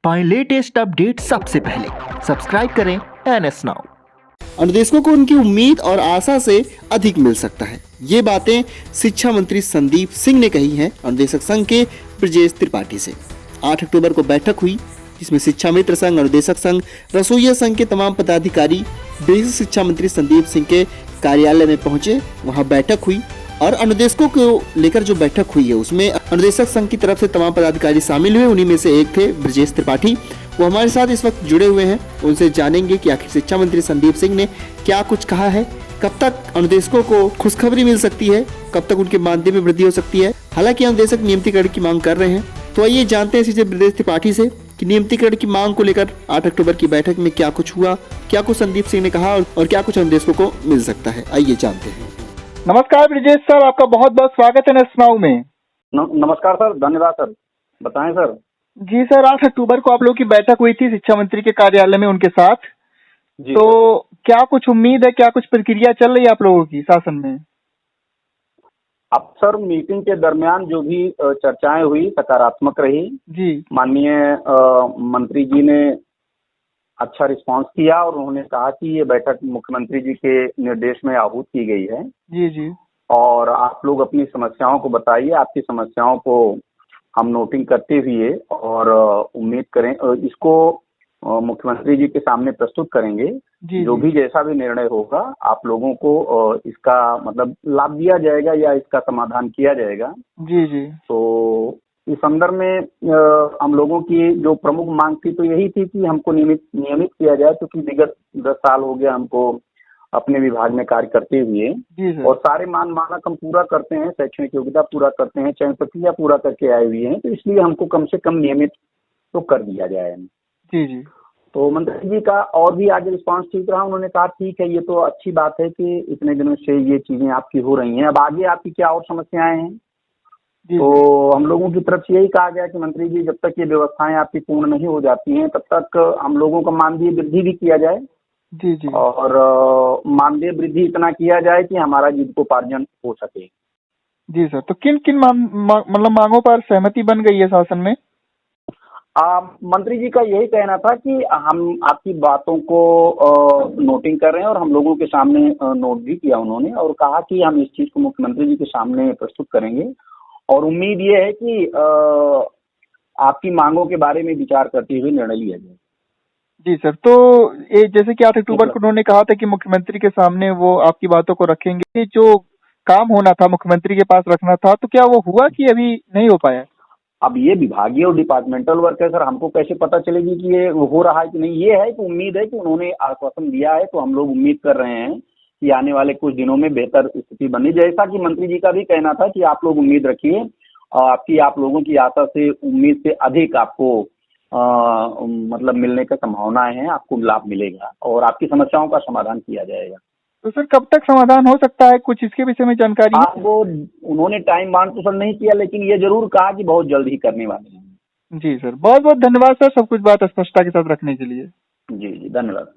पाएं latest update सबसे पहले। सब्सक्राइब करें NS नाउ। अनुदेशकों को उनकी उम्मीद और आशा से अधिक मिल सकता है। ये बातें शिक्षा मंत्री संदीप सिंह ने कही हैं अनुदेशक संघ के ब्रजेश त्रिपाठी से। 8 अक्टूबर को बैठक हुई जिसमें शिक्षा मित्र संघ, अनुदेशक संघ, रसोइया संघ के तमाम पदाधिकारी बेसिक शिक्षा मंत्री संदीप सिंह के कार्यालय में पहुंचे। वहां बैठक हुई और अनुदेशकों को लेकर जो बैठक हुई है उसमें अनुदेशक संघ की तरफ से तमाम पदाधिकारी शामिल हुए। उन्हीं में से एक थे ब्रजेश त्रिपाठी, वो हमारे साथ इस वक्त जुड़े हुए हैं। उनसे जानेंगे कि आखिर शिक्षा मंत्री संदीप सिंह ने क्या कुछ कहा है, कब तक अनुदेशकों को खुशखबरी मिल सकती है, कब तक उनके मानदेय में वृद्धि हो सकती है। हालांकि अनुदेशक नियमितीकरण की मांग कर रहे हैं, तो आइए जानते हैं सीधे ब्रजेश त्रिपाठी से कि नियमितीकरण की मांग को लेकर 8 अक्टूबर की बैठक में क्या कुछ हुआ, क्या कुछ संदीप सिंह ने कहा और क्या कुछ अनुदेशकों को मिल सकता है। आइए जानते हैं। नमस्कार ब्रजेश सर, आपका बहुत बहुत स्वागत है NS नाउ में। नमस्कार सर, धन्यवाद सर। बताएं सर। जी सर, 8 अक्टूबर को आप लोगों की बैठक हुई थी शिक्षा मंत्री के कार्यालय में उनके साथ, तो क्या कुछ उम्मीद है, क्या कुछ प्रक्रिया चल रही है आप लोगों की शासन में? अब सर मीटिंग के दरमियान जो भी चर्चाएं हुई सकारात्मक रही जी। माननीय मंत्री जी ने अच्छा रिस्पांस किया और उन्होंने कहा कि ये बैठक मुख्यमंत्री जी के निर्देश में आहूत की गई है। जी जी। और आप लोग अपनी समस्याओं को बताइए, आपकी समस्याओं को हम नोटिंग करते हुए और उम्मीद करें इसको मुख्यमंत्री जी के सामने प्रस्तुत करेंगे। जी, जो भी जैसा भी निर्णय होगा आप लोगों को इसका मतलब लाभ दिया जाएगा या इसका समाधान किया जाएगा। जी जी। तो इस संदर्भ में हम लोगों की जो प्रमुख मांग थी तो यही थी कि हमको नियमित किया जाए, क्योंकि विगत 10 साल हो गया हमको अपने विभाग में कार्य करते हुए और सारे मानक हम पूरा करते हैं, शैक्षणिक योग्यता पूरा करते हैं, चयन प्रक्रिया पूरा करके आए हुए हैं, तो इसलिए हमको कम से कम नियमित तो कर दिया जाए। जी जी। तो मंत्री जी का और भी आगे रिस्पांस ठीक रहा। उन्होंने कहा ठीक है, ये तो अच्छी बात है कि इतने दिनों से ये चीजें आपकी हो रही हैं, अब आगे आपकी क्या और समस्याएं हैं। तो हम लोगों की तरफ से यही कहा गया कि मंत्री जी जब तक ये व्यवस्थाएं आपकी पूर्ण नहीं हो जाती हैं तब तक हम लोगों का मानदेय वृद्धि भी किया जाए। जी जी। और मानदेय वृद्धि इतना किया जाए कि हमारा जीविकोपार्जन हो सके। जी सर, तो किन किन मतलब मांगों पर सहमति बन गई है शासन में? मंत्री जी का यही कहना था कि हम आपकी बातों को नोटिंग कर रहे हैं और हम लोगों के सामने नोट भी किया उन्होंने, और कहा कि हम इस चीज को मुख्यमंत्री जी के सामने प्रस्तुत करेंगे और उम्मीद ये है कि आपकी मांगों के बारे में विचार करते हुए निर्णय लिया जाए। जी सर, तो जैसे कि 8 अक्टूबर को उन्होंने कहा था कि मुख्यमंत्री के सामने वो आपकी बातों को रखेंगे, जो काम होना था मुख्यमंत्री के पास रखना था, तो क्या वो हुआ कि अभी नहीं हो पाया? अब ये विभागीय और डिपार्टमेंटल वर्क है सर, हमको कैसे पता चलेगी कि ये हो रहा है कि नहीं। ये है कि उम्मीद है कि उन्होंने आश्वासन दिया है, तो हम लोग उम्मीद कर रहे हैं कि आने वाले कुछ दिनों में बेहतर स्थिति बनी। जैसा कि मंत्री जी का भी कहना था कि आप लोग उम्मीद रखिए, आप लोगों की आशा से उम्मीद से अधिक आपको मतलब मिलने का संभावनाएं हैं, आपको लाभ मिलेगा और आपकी समस्याओं का समाधान किया जाएगा। तो सर कब तक समाधान हो सकता है, कुछ इसके विषय में जानकारी है? आपको उन्होंने टाइम बाउंड तो सर नहीं किया, लेकिन ये जरूर कहा कि बहुत जल्द ही करने वाले हैं। जी सर, बहुत बहुत धन्यवाद सर, सब कुछ बात स्पष्टता के साथ रखने के लिए। जी जी, धन्यवाद।